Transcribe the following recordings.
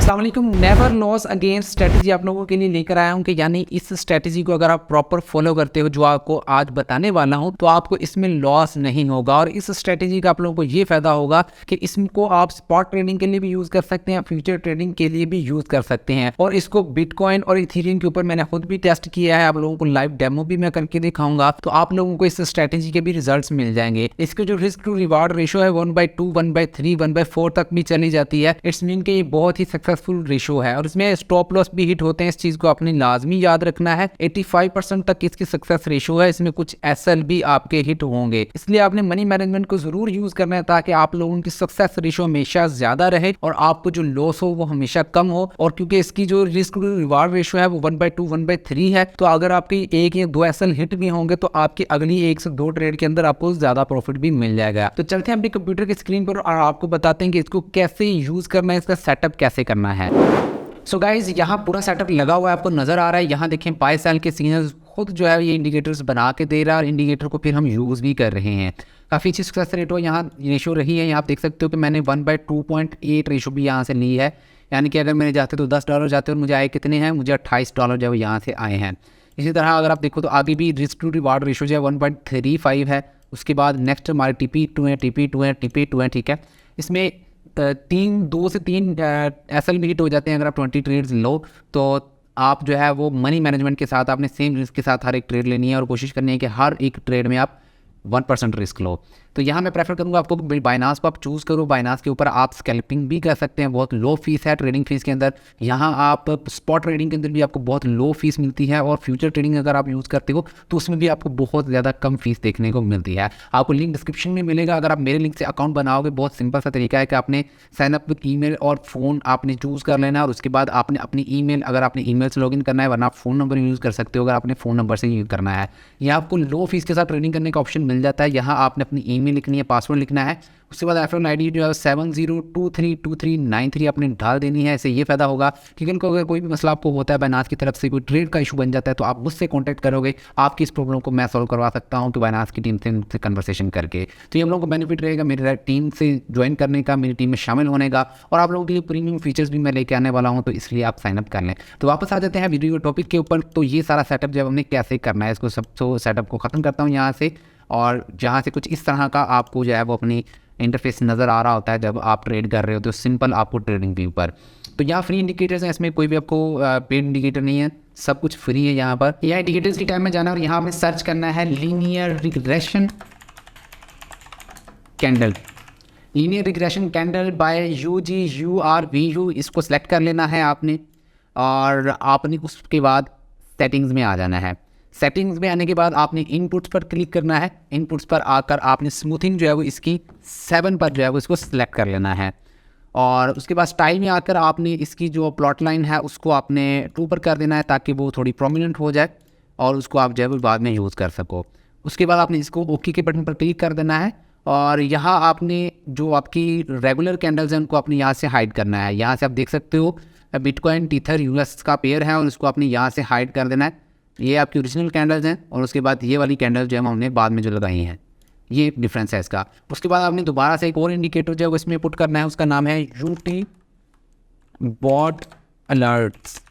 अस्सलाम वालेकुम। Never loss again strategy आप लोगों के लिए लेकर आया हूं कि यानी इस स्ट्रेटजी को अगर आप प्रॉपर फॉलो करते हो जो आपको आज बताने वाला हूं तो आपको इसमें लॉस नहीं होगा। और इस स्ट्रेटजी का आप लोगों को ये फायदा होगा कि इसको आप स्पॉट ट्रेडिंग के लिए भी यूज कर सकते हैं, फ्यूचर ट्रेडिंग के लिए भी यूज कर सकते हैं। और इसको बिटकॉइन और इथेरियम के ऊपर मैंने खुद भी टेस्ट किया है, आप लोगों को लाइव डेमो भी मैं करके दिखाऊंगा, तो आप लोगों को इस स्ट्रेटजी के भी रिजल्ट्स मिल जाएंगे। इसके जो रिस्क टू रिवार्ड रेशो है 1/2, 1/3, 1/4 तक भी चली जाती है। इट्स मीन कि ये बहुत ही सक्सेसफुल रेशो है और इसमें स्टॉप लॉस भी हिट होते हैं। इस चीज को आपने लाजमी याद रखना है। 85% तक इसकी सक्सेस रेशो है। इसमें कुछ एसएल भी आपके हिट होंगे, इसलिए आपने मनी मैनेजमेंट को जरूर यूज करना है ताकि आप लोगों की सक्सेस रेशो हमेशा ज्यादा रहे और आपको जो लॉस हो वो हमेशा कम हो। और क्योंकि इसकी जो रिस्क रिवार्ड रेशो है वो 1/2, 1/3 है, तो अगर आपकी 1 या 2 एसएल हिट भी होंगे तो आपकी अगली 1 से 2 ट्रेड के अंदर आपको ज्यादा प्रॉफिट भी मिल जाएगा। तो चलते हैं अपने कंप्यूटर की स्क्रीन पर और आपको बताते हैं कि इसको कैसे यूज करना है, इसका सेटअप कैसे करना है। सो गाइज यहाँ पूरा सेटअप लगा हुआ है, आपको नजर आ रहा है। यहाँ देखें बाय सेल के सिग्नल्स खुद जो है ये इंडिकेटर्स बना के दे रहा है और इंडिकेटर को फिर हम यूज़ भी कर रहे हैं। काफ़ी अच्छी सक्सेस रेटो यहाँ रेशो रही है। यहाँ आप देख सकते हो कि मैंने 1/2.8 रेशो भी यहाँ से ली है, यानी कि अगर मैंने जाते तो $10 जाते और मुझे आए कितने हैं, मुझे $28 जो है यहाँ से आए हैं। इसी तरह अगर आप देखो तो आगे भी रिस्क टू रिवार्ड रेशो जो है 1.35 है। उसके बाद नेक्स्ट हमारे TP2 है, TP2 है, TP2 है, ठीक है। इसमें 2 से 3 एसएल भी हिट हो जाते हैं। अगर आप 20 ट्रेड्स लो तो आप जो है वो मनी मैनेजमेंट के साथ आपने सेम रिस्क के साथ हर एक ट्रेड लेनी है और कोशिश करनी है कि हर एक ट्रेड में आप 1% रिस्क लो। तो यहाँ मैं प्रेफर करूँगा आपको बाइनास को आप चूज़ करो। बाइनास के ऊपर आप स्कैल्पिंग भी कर सकते हैं, बहुत लो फीस है ट्रेडिंग फीस के अंदर। यहाँ आप स्पॉट ट्रेडिंग के अंदर भी आपको बहुत लो फीस मिलती है और फ्यूचर ट्रेडिंग अगर आप यूज़ करते हो तो उसमें भी आपको बहुत ज़्यादा कम फीस देखने को मिलती है। आपको लिंक डिस्क्रिप्शन में मिलेगा। अगर आप मेरे लिंक से अकाउंट बनाओगे, बहुत सिंपल सा तरीका है कि आपने साइनअप विद ईमेल और फ़ोन आपने चूज़ कर लेना और उसके बाद आपने अपनी ईमेल, अगर आपने ईमेल से लॉगिन करना है, वरना आप फ़ोन नंबर यूज़ कर सकते हो अगर आपने फ़ोन नंबर से यूज़ करना है। यहाँ आपको लो फीस के साथ ट्रेडिंग करने का ऑप्शन मिल जाता है। यहाँ आपने अपनी ईमेल लिखनी है, पासवर्ड लिखना है, उसके बाद रेफरल आईडी जो है 70232393 अपने डाल देनी है। इससे ये फायदा होगा कि इनको अगर कोई भी मसला आपको होता है, बाइनास की तरफ से कोई ट्रेड का इशू बन जाता है तो आप मुझसे कांटेक्ट करोगे, आपकी इस प्रॉब्लम को मैं सॉल्व करवा सकता हूं कि बाइनास की टीम से कन्वर्सेशन करके। तो ये हम लोगों को बेनिफिट रहेगा मेरी टीम से ज्वाइन करने का, मेरी टीम में शामिल होने का, और आप लोगों के लिए प्रीमियम फीचर्स भी मैं लेके आने वाला हूँ, तो इसलिए आप साइनअप कर लें। तो वापस आ जाते हैं वीडियो टॉपिक के ऊपर। तो ये सारा सेटअप जब हमने कैसे करना है, इसको सब सेटअप को ख़त्म करता हूँ यहाँ से, और जहाँ से कुछ इस तरह का आपको जो है वो अपनी इंटरफेस नज़र आ रहा होता है जब आप ट्रेड कर रहे हो, तो सिंपल आपको ट्रेडिंग व्यू पर। तो यहाँ फ्री इंडिकेटर्स हैं, इसमें कोई भी आपको पेड इंडिकेटर नहीं है, सब कुछ फ्री है। यहाँ पर यह इंडिकेटर्स की टाइम में जाना और यहाँ पे सर्च करना है linear regression candle. Linear regression candle by UGURVU, इसको सेलेक्ट कर लेना है आपने और आपने उसके बाद सेटिंग्स में आ जाना है। सेटिंग्स में आने के बाद आपने इनपुट्स पर क्लिक करना है। इनपुट्स पर आकर आपने स्मूथिंग जो है वो इसकी 7 पर जो है वो इसको सिलेक्ट कर लेना है और उसके बाद स्टाइल में आकर आपने इसकी जो प्लॉट लाइन है उसको आपने 2 पर कर देना है ताकि वो थोड़ी प्रोमिनेंट हो जाए और उसको आप जो है वो बाद में यूज़ कर सको। उसके बाद आपने इसको ओके के बटन पर क्लिक कर देना है और यहाँ आपने जो आपकी रेगुलर कैंडल्स हैं उनको अपने यहाँ से हाइड करना है। यहाँ से आप देख सकते हो बिटकॉइन टीथर यूएस का पेयर है और उसको आपने यहाँ से हाइड कर देना है। ये आपकी ओरिजिनल कैंडल्स हैं और उसके बाद ये वाली कैंडल्स जो है हमने बाद में जो लगाई हैं, ये डिफरेंस है इसका। उसके बाद आपने दोबारा से एक और इंडिकेटर जो है इसमें पुट करना है, उसका नाम है UT bot alerts.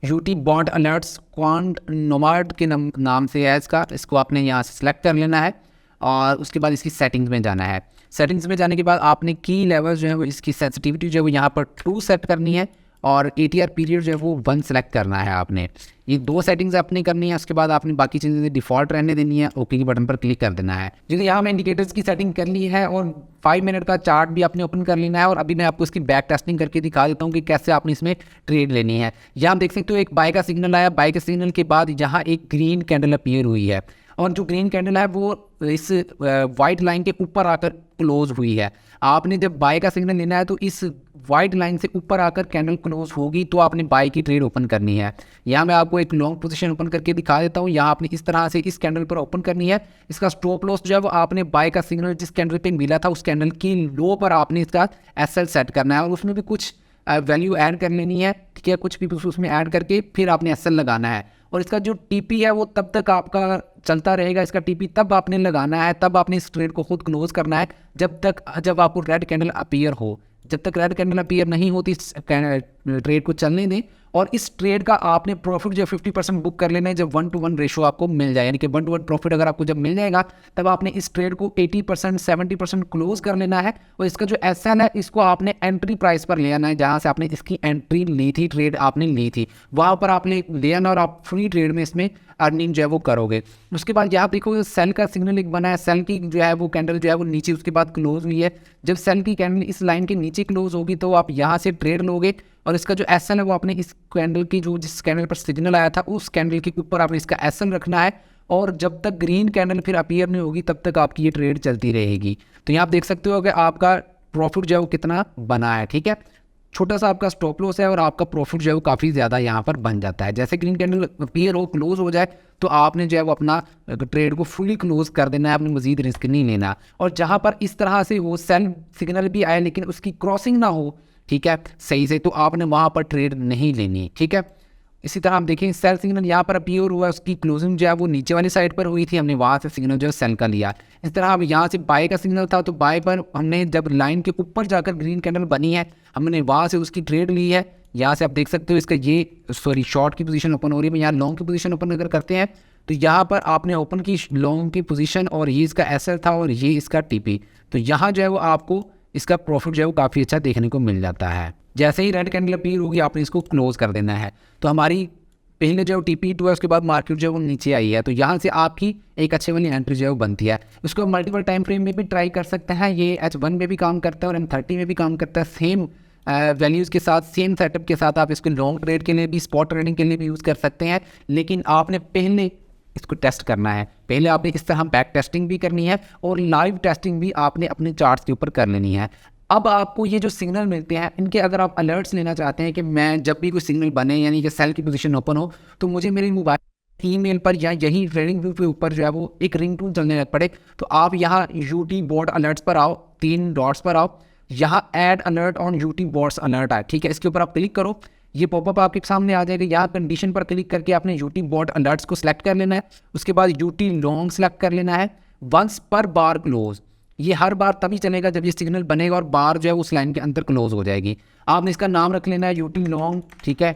UT bot alerts Quant Nomad के नाम से है इसका। इसको आपने यहाँ से सिलेक्ट कर लेना है और उसके बाद इसकी सेटिंग्स में जाना है। सेटिंग्स में जाने के बाद आपने की लेवल जो है वो इसकी सेंसिटिविटी जो है वो यहाँ पर ट्रू सेट करनी है और ATR पीरियड जो है वो 1 सेलेक्ट करना है आपने। ये 2 सेटिंग्स आपने करनी है। उसके बाद आपने बाकी चीज़ें डिफ़ॉल्ट रहने देनी है, ओके के बटन पर क्लिक कर देना है। जैसे यहाँ मैं इंडिकेटर्स की सेटिंग कर ली है और 5 मिनट का चार्ट भी आपने ओपन कर लेना है और अभी मैं आपको इसकी बैक टेस्टिंग करके दिखा देता हूँ कि कैसे आपने इसमें ट्रेड लेनी है। यहाँ आप देख सकते हो एक बाय का सिग्नल आया, बाय के सिग्नल के बाद यहाँ एक ग्रीन कैंडल अपीयर हुई है और जो ग्रीन कैंडल है वो इस वाइट लाइन के ऊपर आकर क्लोज हुई है। आपने जब बाय का सिग्नल लेना है तो इस वाइट लाइन से ऊपर आकर कैंडल क्लोज होगी तो आपने बाय की ट्रेड ओपन करनी है। यहाँ मैं आपको एक लॉन्ग पोजीशन ओपन करके दिखा देता हूँ। यहाँ आपने इस तरह से इस कैंडल पर ओपन करनी है। इसका स्टॉप लॉस जो है वो आपने बाय का सिग्नल जिस कैंडल पे मिला था उस कैंडल की लो पर आपने इसका SL सेट करना है और उसमें भी कुछ वैल्यू ऐड कर लेनी है, ठीक है। कुछ भी उसमें ऐड करके फिर आपने SL लगाना है और इसका जो TP है वो तब तक आपका चलता रहेगा। इसका TP तब आपने लगाना है, तब आपने इस ट्रेड को खुद क्लोज करना है जब आपको रेड कैंडल अपीयर हो। जब तक रेड कैंडल अपीयर नहीं होती इस ट्रेड को चलने दें, और इस ट्रेड का आपने प्रॉफिट जो 50% बुक कर लेना है जब 1-to-1 रेशो आपको मिल जाए, यानी कि 1-to-1 प्रॉफिट अगर आपको जब मिल जाएगा तब आपने इस ट्रेड को 80% 70% क्लोज कर लेना है। और इसका जो एसएल है इसको आपने एंट्री प्राइस पर ले आना है, जहाँ से आपने इसकी एंट्री ली थी, ट्रेड आपने ली थी वहाँ पर आपने ले आना और आप फ्री ट्रेड में इसमें अर्निंग जो है वो करोगे। उसके बाद यहाँ देखोगे सेल का सिग्नल एक बना है, सेल की जो है वो कैंडल जो है वो नीचे उसके बाद क्लोज हुई है। जब सेल की कैंडल इस लाइन के नीचे क्लोज होगी तो आप यहाँ से ट्रेड लोगे, और इसका जो एसएल है वो आपने इस कैंडल की जो जिस कैंडल पर सिग्नल आया था उस कैंडल के ऊपर आपने इसका एसएल रखना है, और जब तक ग्रीन कैंडल फिर अपीयर नहीं होगी तब तक आपकी ये ट्रेड चलती रहेगी। तो यहाँ आप देख सकते हो कि आपका प्रॉफिट जो है वो कितना बना है, ठीक है। छोटा सा आपका स्टॉप लॉस है और आपका प्रॉफिट जो है वो काफ़ी ज़्यादा यहाँ पर बन जाता है। जैसे ग्रीन कैंडल अपीयर हो, क्लोज हो जाए, तो आपने जो है वो अपना ट्रेड को फुली क्लोज कर देना है, आपने मजीद रिस्क नहीं लेना। और जहाँ पर इस तरह से वो सेल सिग्नल भी आए लेकिन उसकी क्रॉसिंग ना हो, ठीक है, सही से, तो आपने वहाँ पर ट्रेड नहीं लेनी, ठीक है। इसी तरह आप देखें सेल सिग्नल यहाँ पर अपीयर हुआ, उसकी क्लोजिंग जो है वो नीचे वाली साइड पर हुई थी, हमने वहाँ से सिग्नल जो है सेल का लिया। इस तरह अब यहाँ से बाय का सिग्नल था तो बाय पर हमने जब लाइन के ऊपर जाकर ग्रीन कैंडल बनी है हमने वहाँ से उसकी ट्रेड ली है। यहाँ से आप देख सकते हो इसका ये शॉर्ट की पोजीशन ओपन हो रही है। यहाँ लॉन्ग की पोजीशन ओपन अगर करते हैं तो यहाँ पर आपने ओपन की लॉन्ग की पोजीशन, और ये इसका एसएल था और ये इसका टीपी। तो यहाँ जो है वो आपको इसका प्रॉफिट जो है वो काफ़ी अच्छा देखने को मिल जाता है। जैसे ही रेड कैंडल अपीयर होगी आपने इसको क्लोज कर देना है। तो हमारी पहले जो टीपी टू है उसके बाद मार्केट जो है वो नीचे आई है, तो यहाँ से आपकी एक अच्छे वाली एंट्री जो है वो बनती है। उसको मल्टीपल टाइम फ्रेम में भी ट्राई कर सकते हैं, ये H1 में भी काम करता है और M30 में भी काम करता है। सेम वैल्यूज़ के साथ, सेम सेटअप के साथ आप इसको लॉन्ग ट्रेड के लिए भी, स्पॉट ट्रेडिंग के लिए भी यूज़ कर सकते हैं। लेकिन आपने पहले इसको टेस्ट करना है, पहले आपने इस तरह बैक टेस्टिंग भी करनी है और लाइव टेस्टिंग भी आपने अपने चार्ट्स के ऊपर कर लेनी है। अब आपको ये जो सिग्नल मिलते हैं इनके अगर आप अलर्ट्स लेना चाहते हैं कि मैं जब भी कोई सिग्नल बने यानी कि सेल की पोजीशन ओपन हो तो मुझे मेरे मोबाइल ईमेल पर या यही ट्रेडिंग व्यू के ऊपर जो है वो एक रिंगटोन चलने लग पड़े, तो आप यहाँ यूटी बोर्ड अलर्ट्स पर आओ, 3 डॉट्स पर आओ, यहाँ add alert on UT boards alert है, ठीक है। इसके ऊपर आप क्लिक करो, ये पॉपअप आपके सामने आ जाएगा। यहाँ कंडीशन पर क्लिक करके आपने यूटी बोर्ड अलर्ट्स को सिलेक्ट कर लेना है। उसके बाद यूटी लॉन्ग सेलेक्ट कर लेना है। वंस पर बार क्लोज, ये हर बार तभी चलेगा जब ये सिग्नल बनेगा और बार जो है उस लाइन के अंदर क्लोज हो जाएगी। आपने इसका नाम रख लेना है यूटी लॉन्ग, ठीक है,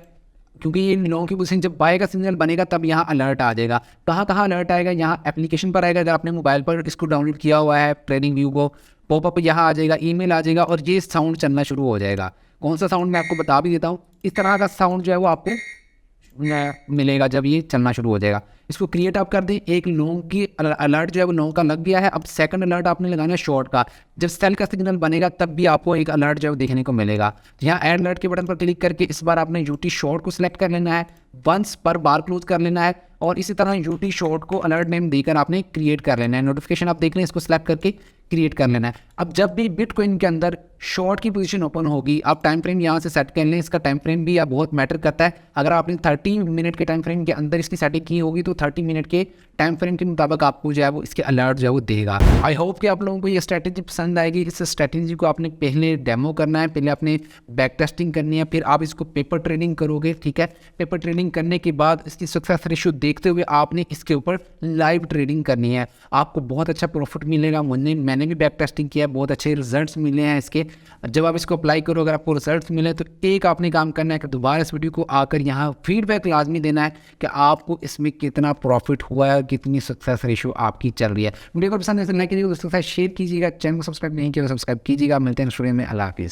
क्योंकि ये लॉन्ग की पोजीशन जब बाय का सिग्नल बनेगा तब यहाँ अलर्ट आ जाएगा। कहाँ कहाँ अलर्ट आएगा, यहाँ एप्लीकेशन पर आएगा, अगर आपने मोबाइल पर इसको डाउनलोड किया हुआ है ट्रेडिंग व्यू को, पॉपअप यहाँ आ जाएगा, ईमेल आ जाएगा और ये साउंड चलना शुरू हो जाएगा। कौन सा साउंड मैं आपको बता भी देता हूँ। इस तरह का साउंड जो है वो आपको मिलेगा जब ये चलना शुरू हो जाएगा। इसको क्रिएट आप कर दें। एक लॉन्ग की अलर्ट जो है वो लॉन्ग का लग गया है। अब सेकंड अलर्ट आपने लगाना है शॉर्ट का। जब सेल का सिग्नल बनेगा तब भी आपको एक अलर्ट जो है वो देखने को मिलेगा। यहाँ ऐड अलर्ट के बटन पर क्लिक करके इस बार आपने यूटी शॉर्ट को सिलेक्ट कर लेना है, वंस पर बार क्लोज कर लेना है और इसी तरह यूटी शॉर्ट को अलर्ट नेम देकर आपने क्रिएट कर लेना है। नोटिफिकेशन आप देख लें, इसको सिलेक्ट करके क्रिएट कर लेना है। अब जब भी बिटकॉइन के अंदर शॉर्ट की पोजीशन ओपन होगी आप टाइम फ्रेम यहाँ से सेट कर लें। इसका टाइम फ्रेम भी बहुत मैटर करता है। अगर आपने 30 मिनट के टाइम फ्रेम के अंदर इसकी सेटिंग की होगी तो 30 मिनट के टाइम फ्रेम के मुताबिक आपको जो है वो इसके अलर्ट जो है वो देगा। आई होप कि आप लोगों को ये स्ट्रैटेजी पसंद आएगी। इस स्ट्रैटेजी को आपने पहले डेमो करना है, पहले आपने बैक टेस्टिंग करनी है, फिर आप इसको पेपर ट्रेडिंग करोगे, ठीक है। पेपर ट्रेडिंग करने के बाद इसकी सक्सेस रेशियो देखते हुए आपने इसके ऊपर लाइव ट्रेडिंग करनी है। आपको बहुत अच्छा प्रॉफिट मिलेगा। मैंने भी बैक टेस्टिंग किया है, बहुत अच्छे रिजल्ट्स मिले हैं इसके। जब आप इसको अप्लाई करो अगर आपको रिजल्ट्स मिले तो एक आपने काम करना है कि दोबारा इस वीडियो को आकर यहाँ फीडबैक लाजमी देना है कि आपको इसमें कितना प्रॉफिट हुआ है, कितनी सक्सेस रेशियो आपकी चल रही है। वीडियो को पसंद है तो लाइक कीजिएगा, दोस्तों के साथ शेयर कीजिएगा, चैनल को सब्सक्राइब नहीं किया तो सब्सक्राइब कीजिएगा। मिलते हैं नेक्स्ट वीडियो में। अल्लाह हाफिज़।